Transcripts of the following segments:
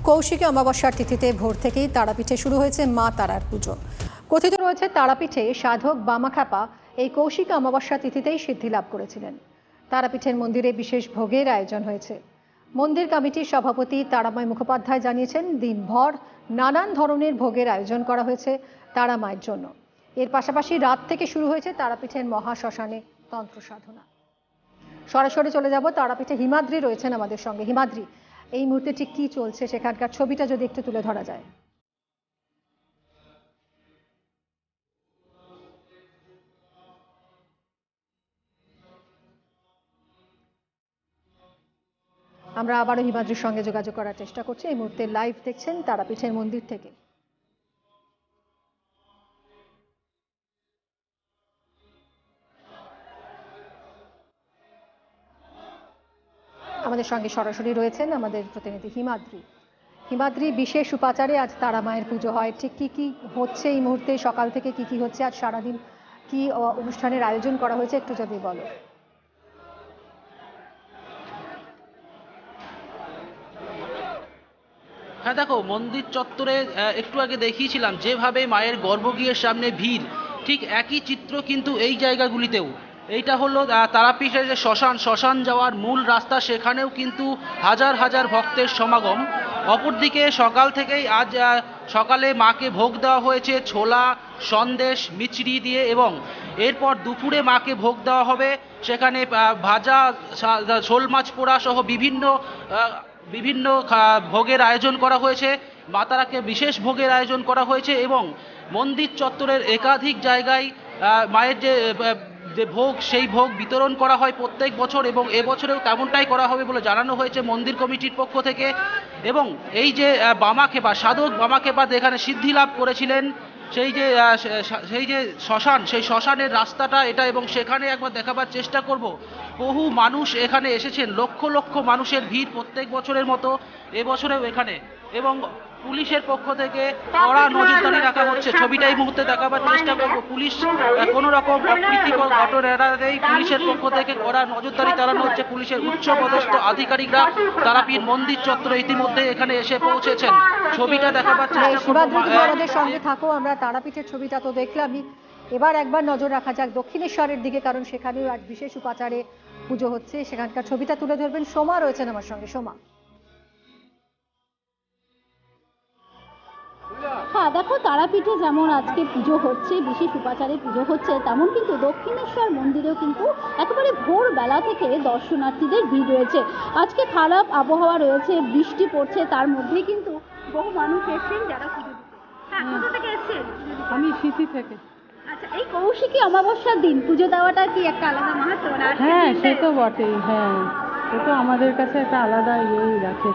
কৌশিকী অমাবস্যার তিথিতে ভোর থেকেই তারাপীঠে শুরু হয়েছে মা তারার পুজো। কথিত রয়েছে তারাপীঠে সাধক বামাখ্যাপা এই কৌশিকী অমাবস্যা তিথিতেই সিদ্ধি লাভ করেছিলেন। তারাপীঠের মন্দিরে বিশেষ ভোগের আয়োজন হয়েছে। মন্দির কমিটির সভাপতি তারাময় মুখোপাধ্যায় জানিয়েছেন, দিনভর নানান ধরনের ভোগের আয়োজন করা হয়েছে তারা মায়ের জন্য। এর পাশাপাশি রাত থেকে শুরু হয়েছে তারাপীঠের মহাশ্মশানে তন্ত্র সাধনা। সরাসরি চলে যাব তারাপীঠে। হিমাদ্রি রয়েছেন আমাদের সঙ্গে। হিমাদ্রি, এই মুহূর্তে ঠিক কি চলছে সেখানকার ছবিটা যদি একটু তুলে ধরা যায়। আমরা আবারও হিমাদ্রির সঙ্গে যোগাযোগ করার চেষ্টা করছি। এই মুহূর্তে লাইভ দেখছেন তারাপীঠের মন্দির থেকে। আমাদের সঙ্গে সরাসরি রয়েছেন আমাদের প্রতিনিধি হিমাদ্রি। হিমাদ্রি, বিশেষ উপাচারে আজ তারা মায়ের পুজো হয়, ঠিক কি কি হচ্ছে এই মুহূর্তে, সকাল থেকে কি কি হচ্ছে, আজ সারাদিন কি অনুষ্ঠানের আয়োজন করা হয়েছে একটু যদি বলো। হ্যাঁ দেখো, মন্দির চত্বরে একটু আগে দেখিয়েছিলাম যেভাবে মায়ের গর্ভগৃহের সামনে ভিড়, ঠিক একই চিত্র কিন্তু এই জায়গাগুলিতেও। এইটা হলো তারাপীঠের যে শ্মশান যাওয়ার মূল রাস্তা, সেখানেও কিন্তু হাজার হাজার ভক্তের সমাগম। অপরদিকে সকাল থেকেই আজ সকালে মাকে ভোগ দেওয়া হয়েছে ছোলা, সন্দেশ, মিচড়ি দিয়ে, এবং এরপর দুপুরে মাকে ভোগ দেওয়া হবে সেখানে ভাজা, শোল মাছ পোড়া সহ বিভিন্ন ভোগের আয়োজন করা হয়েছে। মাতারাকে বিশেষ ভোগের আয়োজন করা হয়েছে এবং মন্দির চত্বরের একাধিক জায়গায় মায়ের যে ভোগ, সেই ভোগ বিতরণ করা হয় প্রত্যেক বছর, এবং এবছরেও তেমনটাই করা হবে বলে জানানো হয়েছে মন্দির কমিটির পক্ষ থেকে। এবং এই যে বামাখ্যাপা, সাধক বামাখ্যাপা এখানে সিদ্ধি লাভ করেছিলেন, সেই যে শ্মশান, সেই শ্মশানের রাস্তাটা এটা, এবং সেখানে একবার দেখাবার চেষ্টা করব। বহু মানুষ এখানে এসেছেন, লক্ষ লক্ষ মানুষের ভিড় প্রত্যেক বছরের মতো এবছরেও এখানে, এবং পুলিশের পক্ষ থেকে কড়া নজরদারি রাখা হচ্ছে। ছবিটা এই মুহূর্তে দেখাবার চেষ্টা করব। পুলিশ কোনো রকম অপ্রীতিকর ঘটনা এড়াতেই পুলিশের পক্ষ থেকে কড়া নজরদারি চালানো হচ্ছে। পুলিশের উচ্চপদস্থ আধিকারিকরা তারাপীঠ মন্দির চত্বরে ইতিমধ্যে এখানে এসে পৌঁছেছেন। ছবিটা দেখাবার চেষ্টা করব। আমাদের সঙ্গে থাকো। আমরা তারাপীঠের ছবিটা তো দেখলামই, এবার একবার নজর রাখা যাক দক্ষিণেশ্বরের দিকে, কারণ সেখানেও আজ বিশেষ উপাচারে পুজো হচ্ছে। সেখানকার ছবিটা তুলে ধরবেন সোমা, রয়েছেন আমার সঙ্গে। সোমা। হ্যাঁ দেখো, তারাপীঠে যেমন আজকে পুজো হচ্ছে, বিশেষ উপাচারে পুজো হচ্ছে, তেমন কিন্তু দক্ষিণেশ্বর মন্দিরেও কিন্তু একেবারে ভোরবেলা থেকে দর্শনার্থীদের ভিড় রয়েছে। আজকে খারাপ আবহাওয়া রয়েছে, বৃষ্টি পড়ছে, তার মধ্যেই কিন্তু বহু মানুষ এসেছেন যারা পুজো দিতে। হ্যাঁ, কোথা থেকে এসেছেন? আমি সিটি থেকে। আচ্ছা, এই কৌশিকী অমাবস্যার দিন পুজো দেওয়াটা কি একটা আলাদা মাহাত্ম্য? হ্যাঁ, সে তো বটেই। হ্যাঁ, সে তো আমাদের কাছে একটা আলাদা ইয়েই রাখে,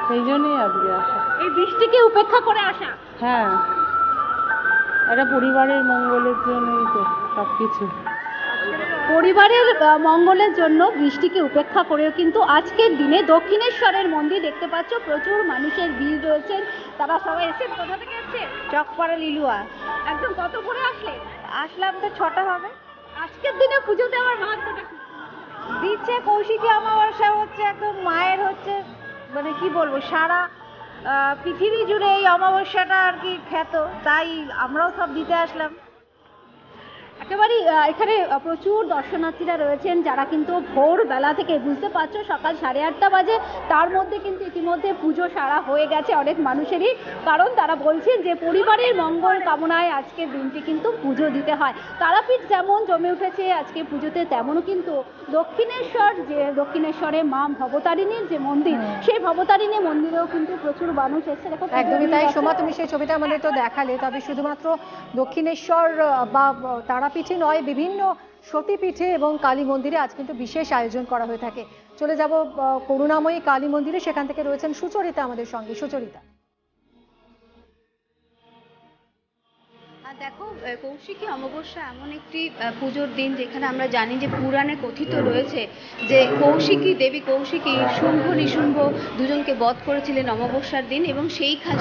সেই জন্যই আজকে আসা। এই বৃষ্টিকে উপেক্ষা করে আসা? হ্যাঁ, একটা পরিবারের মঙ্গলের জন্যই তো সব কিছু। পরিবারের মঙ্গলের জন্য বৃষ্টিকে উপেক্ষা করেও কিন্তু আজকের দিনে দক্ষিণেশ্বরের মন্দির দেখতে পাচ্ছ, প্রচুর মানুষের ভিড় রয়েছেন। তারা সবাই এসেছেন। কোথা থেকে এসেছে? চকপাড়া লিলুয়া। একদম কত করে আসলে? আসলাম তো 6টা হবে। আজকের দিনে পুজো দেওয়ার মাহাত্ম্যটা কি? দিচ্ছে কৌশিকী অমাবস্যা হচ্ছে একদম মায়ের হচ্ছে, মানে কি বলবো, সারা পৃথিবী জুড়ে এই অমাবস্যাটা আর কি খ্যাত, তাই আমরাও সব দিতে আসলাম। একেবারে এখানে প্রচুর দর্শনার্থীরা রয়েছেন যারা কিন্তু ভোরবেলা থেকে, বুঝতে পারছো সকাল 8:30 বাজে, তার মধ্যে কিন্তু ইতিমধ্যে পুজো সারা হয়ে গেছে অনেক মানুষেরই। কারণ তারা বলছেন যে পরিবারের মঙ্গল কামনায় আজকের দিনটি কিন্তু পুজো দিতে হয়। তারাপীঠ যেমন জমে উঠেছে আজকে পুজোতে, তেমনও কিন্তু দক্ষিণেশ্বরে মা ভবতারিণীর যে মন্দির, সেই ভবতারিণী মন্দিরেও কিন্তু প্রচুর মানুষ এসেছে। একদমই তাই সোমা, তুমি সেই ছবিটা আমাদের তো দেখালে। তবে শুধুমাত্র দক্ষিণেশ্বর বা তারাপীঠে নয়, বিভিন্ন সতীপীঠে এবং কালী মন্দিরে আজ কিন্তু বিশেষ আয়োজন করা হয়ে থাকে। চলে যাব করুণাময়ী কালী মন্দিরে, সেখান থেকে রয়েছেন সুচরিতা আমাদের সঙ্গে। সুচরিতা। দেখো, কৌশিকী অমাবস্যা এমন একটি পুজোর দিন যেখানে আমরা জানি যে পুরাণে কথিত রয়েছে যে কৌশিকী দেবী কৌশিকী শুম্ভ নিশুম্ভ দুজনকে বধ করেছিলেন অমাবস্যার দিন, এবং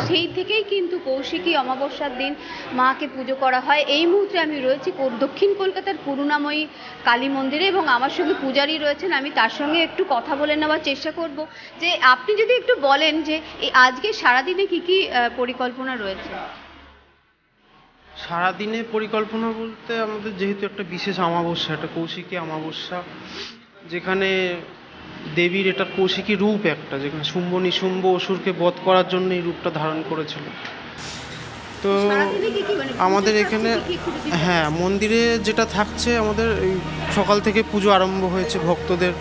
সেই থেকেই কিন্তু কৌশিকী অমাবস্যার দিন মাকে পুজো করা হয়। এই মুহূর্তে আমি রয়েছি দক্ষিণ কলকাতার করুণাময়ী কালী মন্দিরে, এবং আমার সঙ্গে পূজারী রয়েছেন। আমি তার সঙ্গে একটু কথা বলে নেওয়ার চেষ্টা করব যে আপনি যদি একটু বলেন যে এই আজকে সারাদিনে কি কি পরিকল্পনা রয়েছে। সারাদিনে পরিকল্পনা বলতে আমাদের যেহেতু একটা বিশেষ অমাবস্যা, একটা কৌশিকী অমাবস্যা, যেখানে দেবীর এটা কৌশিকী রূপ একটা, যেখানে শুম্ভ নিশুম্ভ অসুরকে বধ করার জন্য এই রূপটা ধারণ করেছিল। তো সারাদিনে কি কি মানে আমাদের পুজো এখানে থাকছে কি কি একটু যদি বলেন? হ্যাঁ, মন্দিরে যেটা থাকছে আমাদের এই সকাল থেকে পুজো আরম্ভ হয়েছে। ভক্তদের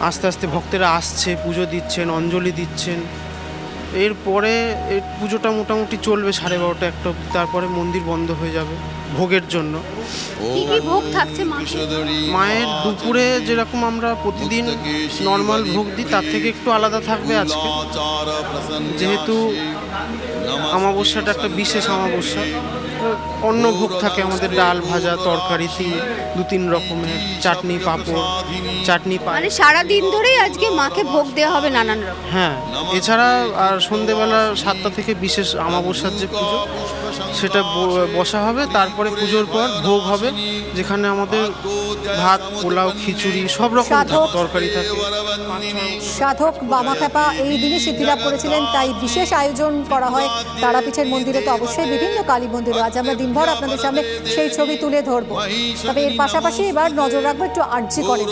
আস্তে আস্তে ভক্তেরা আসছে, পুজো দিচ্ছেন, অঞ্জলি দিচ্ছেন। এরপরে এই পুজোটা মোটামুটি চলবে 12:30 একটা অবধি, তারপরে মন্দির বন্ধ হয়ে যাবে ভোগের জন্য। কি কি ভোগ থাকছে মাকে? মায়ের দুপুরে যেরকম আমরা প্রতিদিন নর্মাল ভোগ দিই তার থেকে একটু আলাদা থাকবে আজকে, যেহেতু অমাবস্যাটা একটা বিশেষ অমাবস্যা। অন্য ভোগ থাকে আমাদের, ডাল ভাজা তরকারি 2-3 রকমের, চাটনি পাঁপড়, চাটনি মানে সারা দিন ধরেই আজকে মাকে ভোগ দেওয়া হবে নানান রকম। হ্যাঁ, এছাড়া আর সন্ধেবেলা 7টা থেকে বিশেষ অমাবস্যার যে পুজো সেটা বসা হবে। তারপরে পুজোর পর ভোগ হবে, যেখানে আমাদের ভাত, পোলাও, খিচুড়ি সব রকম তরকারি থাকে। সাধক বামাখ্যাপা এই দিনই সিদ্ধিলাভ করেছিলেন, তাই বিশেষ আয়োজন করা হয় তারাপীঠের মন্দিরে, তো অবশ্যই বিভিন্ন কালী মন্দিরও। আজ আমরা দিনভর আপনাদের সামনে সেই ছবি তুলে ধরবো। তবে এর পাশাপাশি এবার নজর রাখবো একটু আরজি করেন।